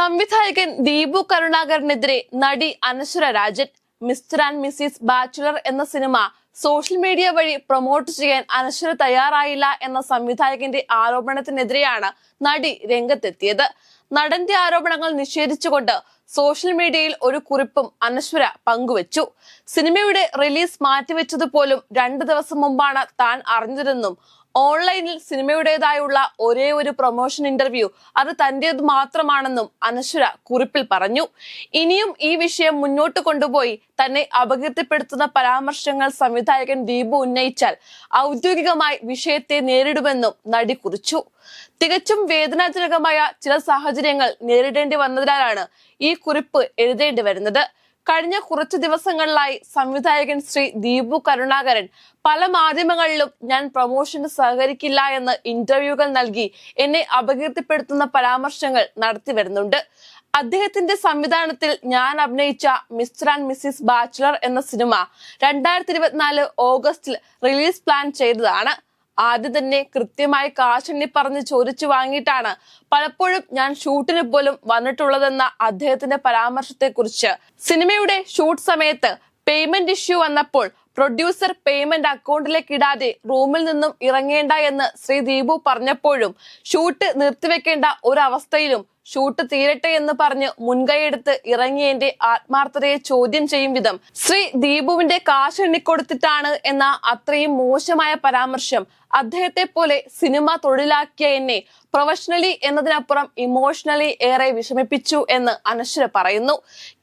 സംവിധായകൻ ദീപു കരുണാകരനെതിരെ നടി Anaswara Rajan. Mister and missus bachelor എന്ന സിനിമ സോഷ്യൽ മീഡിയ വഴി പ്രൊമോട്ട് ചെയ്യാൻ അനശ്വര തയ്യാറായില്ല എന്ന സംവിധായകന്റെ ആരോപണത്തിനെതിരെയാണ് നടി രംഗത്തെത്തിയത്. നടന്റെ ആരോപണങ്ങൾ നിഷേധിച്ചുകൊണ്ട് സോഷ്യൽ മീഡിയയിൽ ഒരു കുറിപ്പും അനശ്വര പങ്കുവച്ചു. സിനിമയുടെ റിലീസ് മാറ്റിവെച്ചതുപോലും 2 ദിവസം മുമ്പാണ് താൻ അറിഞ്ഞതെന്നും ഓൺലൈനിൽ സിനിമയുടേതായുള്ള ഒരേ ഒരു പ്രൊമോഷൻ ഇന്റർവ്യൂ അത് തന്റേത് മാത്രമാണെന്നും അനശ്വര കുറിപ്പിൽ പറഞ്ഞു. ഇനിയും ഈ വിഷയം മുന്നോട്ട് കൊണ്ടുപോയി തന്നെ അപകീർത്തിപ്പെടുത്തുന്ന പരാമർശങ്ങൾ സംവിധായകൻ ദീപു ഉന്നയിച്ചാൽ ഔദ്യോഗികമായി വിഷയത്തെ നേരിടുമെന്നും നടി കുറിച്ചു. തികച്ചും വേദനാജനകമായ ചില സാഹചര്യങ്ങൾ നേരിടേണ്ടി വന്നതിനാലാണ് ഈ കുറിപ്പ് എഴുതേണ്ടി വരുന്നത്. കഴിഞ്ഞ കുറച്ചു ദിവസങ്ങളിലായി സംവിധായകൻ ശ്രീ ദീപു കരുണാകരൻ പല മാധ്യമങ്ങളിലും ഞാൻ പ്രൊമോഷന് സഹകരിക്കില്ല എന്ന് ഇന്റർവ്യൂകൾ നൽകി എന്നെ അപകീർത്തിപ്പെടുത്തുന്ന പരാമർശങ്ങൾ നടത്തി വരുന്നുണ്ട്. അദ്ദേഹത്തിന്റെ സംവിധാനത്തിൽ ഞാൻ അഭിനയിച്ച മിസ്റ്റർ ആൻഡ് മിസ്സിസ് ബാച്ചുലർ എന്ന സിനിമ 2024 ഓഗസ്റ്റിൽ റിലീസ് പ്ലാൻ ചെയ്തതാണ്. ആദ്യം തന്നെ കൃത്യമായി കാശെണ്ണി പറഞ്ഞ് ചോദിച്ചു വാങ്ങിയിട്ടാണ് പലപ്പോഴും ഞാൻ ഷൂട്ടിന് പോലും വന്നിട്ടുള്ളതെന്ന അദ്ദേഹത്തിന്റെ പരാമർശത്തെ കുറിച്ച് സിനിമയുടെ ഷൂട്ട് സമയത്ത് പേയ്മെന്റ് ഇഷ്യൂ വന്നപ്പോൾ പ്രൊഡ്യൂസർ പേയ്മെന്റ് അക്കൗണ്ടിലേക്ക് ഇടാതെ റൂമിൽ നിന്നും ഇറങ്ങേണ്ട എന്ന് ശ്രീ ദീപു പറഞ്ഞപ്പോഴും ഷൂട്ട് നിർത്തിവെക്കേണ്ട ഒരവസ്ഥയിലും ഷൂട്ട് തീരട്ടെ എന്ന് പറഞ്ഞ് മുൻകൈയെടുത്ത് ഇറങ്ങിയതിന്റെ ആത്മാർത്ഥതയെ ചോദ്യം ചെയ്യും വിധം ശ്രീ ദീപുവിന്റെ കാശ് എണ്ണിക്കൊടുത്തിട്ടാണ് എന്ന അത്രയും മോശമായ പരാമർശം അദ്ദേഹത്തെ പോലെ സിനിമ തൊഴിലാക്കിയ എന്നെ പ്രൊഫഷണലി എന്നതിനപ്പുറം ഇമോഷണലി ഏറെ വിഷമിപ്പിച്ചു എന്ന് അനശ്വര പറയുന്നു.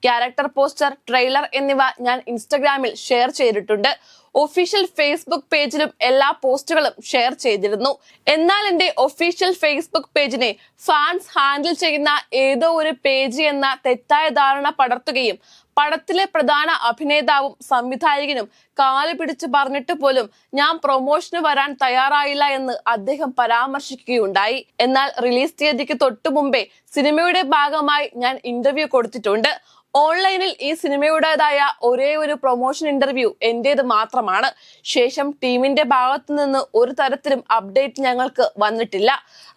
ക്യാരക്ടർ പോസ്റ്റർ, ട്രെയിലർ എന്നിവ ഞാൻ ഇൻസ്റ്റഗ്രാമിൽ ഷെയർ ചെയ്തിട്ടുണ്ട്. ഒഫീഷ്യൽ ഫേസ്ബുക്ക് പേജിലും എല്ലാ പോസ്റ്റുകളും ഷെയർ ചെയ്തിരുന്നു. എന്നാൽ എന്റെ ഒഫീഷ്യൽ ഫേസ്ബുക്ക് പേജിനെ ഫാൻസ് ഹാൻഡിൽ ചെയ്യുന്ന ഏതോ ഒരു പേജ് എന്ന തെറ്റായ ധാരണ പടർത്തുകയും പടത്തിലെ പ്രധാന അഭിനേതാവും സംവിധായകനും കാല് പിടിച്ച് പറഞ്ഞിട്ട് പോലും ഞാൻ പ്രൊമോഷന് വരാൻ തയ്യാറായില്ല എന്ന് അദ്ദേഹം പരാമർശിക്കുകയുണ്ടായി. എന്നാൽ റിലീസ് തീയതിക്ക് തൊട്ടു മുമ്പേ സിനിമയുടെ ഭാഗമായി ഞാൻ ഇന്റർവ്യൂ കൊടുത്തിട്ടുണ്ട്. ഓൺലൈനിൽ ഈ സിനിമയുടേതായ ഒരേ ഒരു പ്രൊമോഷൻ ഇന്റർവ്യൂ എന്റേത് മാത്രമാണ്. ശേഷം ടീമിന്റെ ഭാഗത്തു നിന്ന് ഒരു തരത്തിലും അപ്ഡേറ്റ് ഞങ്ങൾക്ക് വന്നിട്ടില്ല.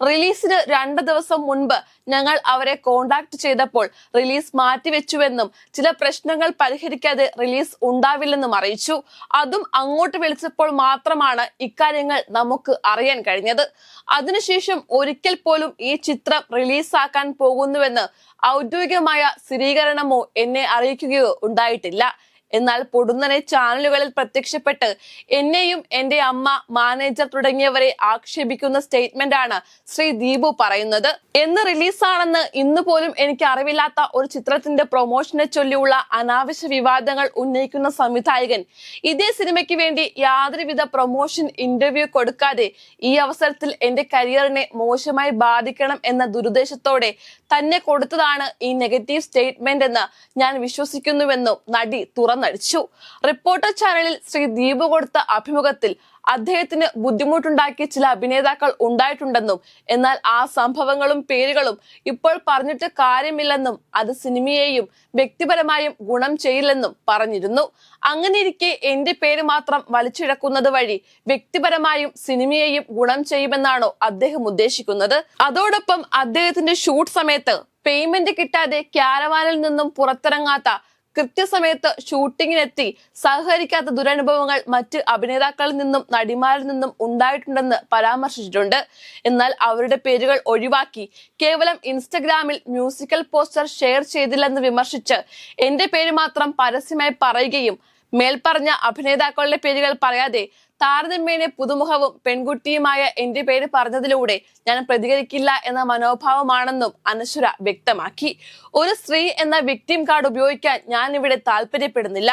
റിലീസിന് 2 ദിവസം മുൻപ് ഞങ്ങൾ അവരെ കോണ്ടാക്ട് ചെയ്തപ്പോൾ റിലീസ് മാറ്റിവെച്ചുവെന്നും ചില പ്രശ്നങ്ങൾ പരിഹരിക്കാതെ റിലീസ് ഉണ്ടാവില്ലെന്നും അറിയിച്ചു. അതും അങ്ങോട്ട് വിളിച്ചപ്പോൾ മാത്രമാണ് ഇക്കാര്യങ്ങൾ നമുക്ക് അറിയാൻ കഴിഞ്ഞത്. അതിനുശേഷം ഒരിക്കൽ പോലും ഈ ചിത്രം റിലീസാക്കാൻ പോകുന്നുവെന്ന് ഔദ്യോഗികമായ സ്ഥിരീകരണമോ എന്നെ അറിയിക്കുകയോ ഉണ്ടായിട്ടില്ല. എന്നാൽ പൊടുന്നനെ ചാനലുകളിൽ പ്രത്യക്ഷപ്പെട്ട് എന്നെയും എന്റെ അമ്മ, മാനേജർ തുടങ്ങിയവരെ ആക്ഷേപിക്കുന്ന സ്റ്റേറ്റ്മെന്റ് ആണ് ശ്രീ ദീപു പറയുന്നത്. എന്ന് റിലീസാണെന്ന് ഇന്ന് പോലും എനിക്ക് അറിവില്ലാത്ത ഒരു ചിത്രത്തിന്റെ പ്രൊമോഷനെ ചൊല്ലിയുള്ള അനാവശ്യ വിവാദങ്ങൾ ഉന്നയിക്കുന്ന സംവിധായകൻ ഇതേ സിനിമയ്ക്ക് വേണ്ടി യാതൊരുവിധ പ്രൊമോഷൻ ഇന്റർവ്യൂ കൊടുക്കാതെ ഈ അവസരത്തിൽ എന്റെ കരിയറിനെ മോശമായി ബാധിക്കണം എന്ന ദുരുദ്ദേശത്തോടെ തന്നെ കൊടുത്തതാണ് ഈ നെഗറ്റീവ് സ്റ്റേറ്റ്മെന്റ് എന്ന് ഞാൻ വിശ്വസിക്കുന്നുവെന്നും നടി തുറന്നടിച്ചു. റിപ്പോർട്ടർ ചാനലിൽ ശ്രീ ദീപു കൊടുത്ത അഭിമുഖത്തിൽ അദ്ദേഹത്തിന് ബുദ്ധിമുട്ടുണ്ടാക്കിയ ചില അഭിനേതാക്കൾ ഉണ്ടായിട്ടുണ്ടെന്നും എന്നാൽ ആ സംഭവങ്ങളും പേരുകളും ഇപ്പോൾ പറഞ്ഞിട്ട് കാര്യമില്ലെന്നും അത് സിനിമയെയും വ്യക്തിപരമായും ഗുണം ചെയ്യില്ലെന്നും പറഞ്ഞിരുന്നു. അങ്ങനെയിരിക്കെ എന്റെ പേര് മാത്രം വലിച്ചിഴക്കുന്നത് വഴി വ്യക്തിപരമായും സിനിമയെയും ഗുണം ചെയ്യുമെന്നാണോ അദ്ദേഹം ഉദ്ദേശിക്കുന്നത്? അതോടൊപ്പം അദ്ദേഹത്തിന്റെ ഷൂട്ട് സമയത്ത് പേയ്മെന്റ് കിട്ടാതെ ക്യാരവാനിൽ നിന്നും പുറത്തിറങ്ങാത്ത, കൃത്യസമയത്ത് ഷൂട്ടിങ്ങിനെത്തി സഹകരിക്കാത്ത ദുരനുഭവങ്ങൾ മറ്റ് അഭിനേതാക്കളിൽ നിന്നും നടിമാരിൽ നിന്നും ഉണ്ടായിട്ടുണ്ടെന്ന് പരാമർശിച്ചിട്ടുണ്ട്. എന്നാൽ അവരുടെ പേരുകൾ ഒഴിവാക്കി കേവലം ഇൻസ്റ്റഗ്രാമിൽ മ്യൂസിക്കൽ പോസ്റ്റർ ഷെയർ ചെയ്തില്ലെന്ന് വിമർശിച്ച് എന്റെ പേര് മാത്രം പരസ്യമായി പറയുകയും മേൽപ്പറഞ്ഞ അഭിനേതാക്കളുടെ പേരുകൾ പറയാതെ താരതമ്യേന പുതുമുഖവും പെൺകുട്ടിയുമായ എന്റെ പേര് പറഞ്ഞതിലൂടെ ഞാൻ പ്രതികരിക്കില്ല എന്ന മനോഭാവമാണെന്നും അനശ്വര വ്യക്തമാക്കി. ഒരു സ്ത്രീ എന്ന വിക്ടിം കാർഡ് ഉപയോഗിക്കാൻ ഞാൻ ഇവിടെ താല്പര്യപ്പെടുന്നില്ല.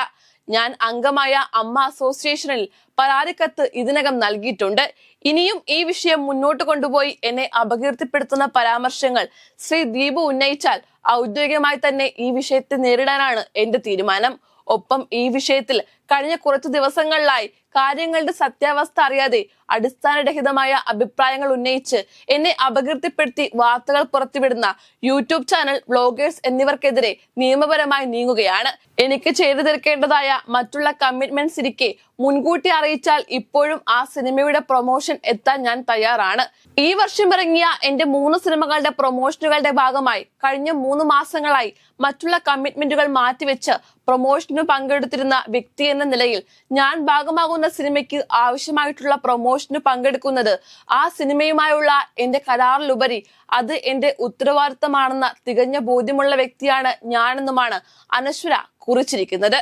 ഞാൻ അംഗമായ അമ്മ അസോസിയേഷനിൽ പരാതിക്കത്ത് ഇതിനകം നൽകിയിട്ടുണ്ട്. ഇനിയും ഈ വിഷയം മുന്നോട്ട് കൊണ്ടുപോയി എന്നെ അപകീർത്തിപ്പെടുത്തുന്ന പരാമർശങ്ങൾ ശ്രീ ദീപു ഉന്നയിച്ചാൽ ഔദ്യോഗികമായി തന്നെ ഈ വിഷയത്തെ നേരിടാനാണ് എന്റെ തീരുമാനം. ഒപ്പം ഈ വിഷയത്തിൽ കഴിഞ്ഞ കുറച്ചു ദിവസങ്ങളിലായി കാര്യങ്ങളുടെ സത്യാവസ്ഥ അറിയാതെ അടിസ്ഥാനരഹിതമായ അഭിപ്രായങ്ങൾ ഉന്നയിച്ച് എന്നെ അപകീർത്തിപ്പെടുത്തി വാർത്തകൾ പുറത്തുവിടുന്ന യൂട്യൂബ് ചാനൽ, വ്ലോഗേഴ്സ് എന്നിവർക്കെതിരെ നിയമപരമായി നീങ്ങുകയാണ്. എനിക്ക് ചെയ്തു തീർക്കേണ്ടതായ മറ്റുള്ള കമ്മിറ്റ്മെന്റ്സ് ഇരിക്കെ മുൻകൂട്ടി അറിയിച്ചാൽ ഇപ്പോഴും ആ സിനിമയുടെ പ്രൊമോഷൻ എത്താൻ ഞാൻ തയ്യാറാണ്. ഈ വർഷം ഇറങ്ങിയ എന്റെ 3 സിനിമകളുടെ പ്രൊമോഷനുകളുടെ ഭാഗമായി കഴിഞ്ഞ 3 മാസങ്ങളായി മറ്റുള്ള കമ്മിറ്റ്മെന്റുകൾ മാറ്റിവെച്ച് പ്രൊമോഷന് പങ്കെടുത്തിരുന്ന വ്യക്തി എന്ന നിലയിൽ ഞാൻ ഭാഗമാകുന്ന സിനിമയ്ക്ക് ആവശ്യമായിട്ടുള്ള പ്രൊമോഷന് പങ്കെടുക്കുന്നത് ആ സിനിമയുമായുള്ള എന്റെ കരാറിലുപരി അത് എന്റെ ഉത്തരവാദിത്തമാണെന്ന തികഞ്ഞ ബോധ്യമുള്ള വ്യക്തിയാണ് ഞാനെന്നുമാണ് അനശ്വര കുറിച്ചിരിക്കുന്നത്.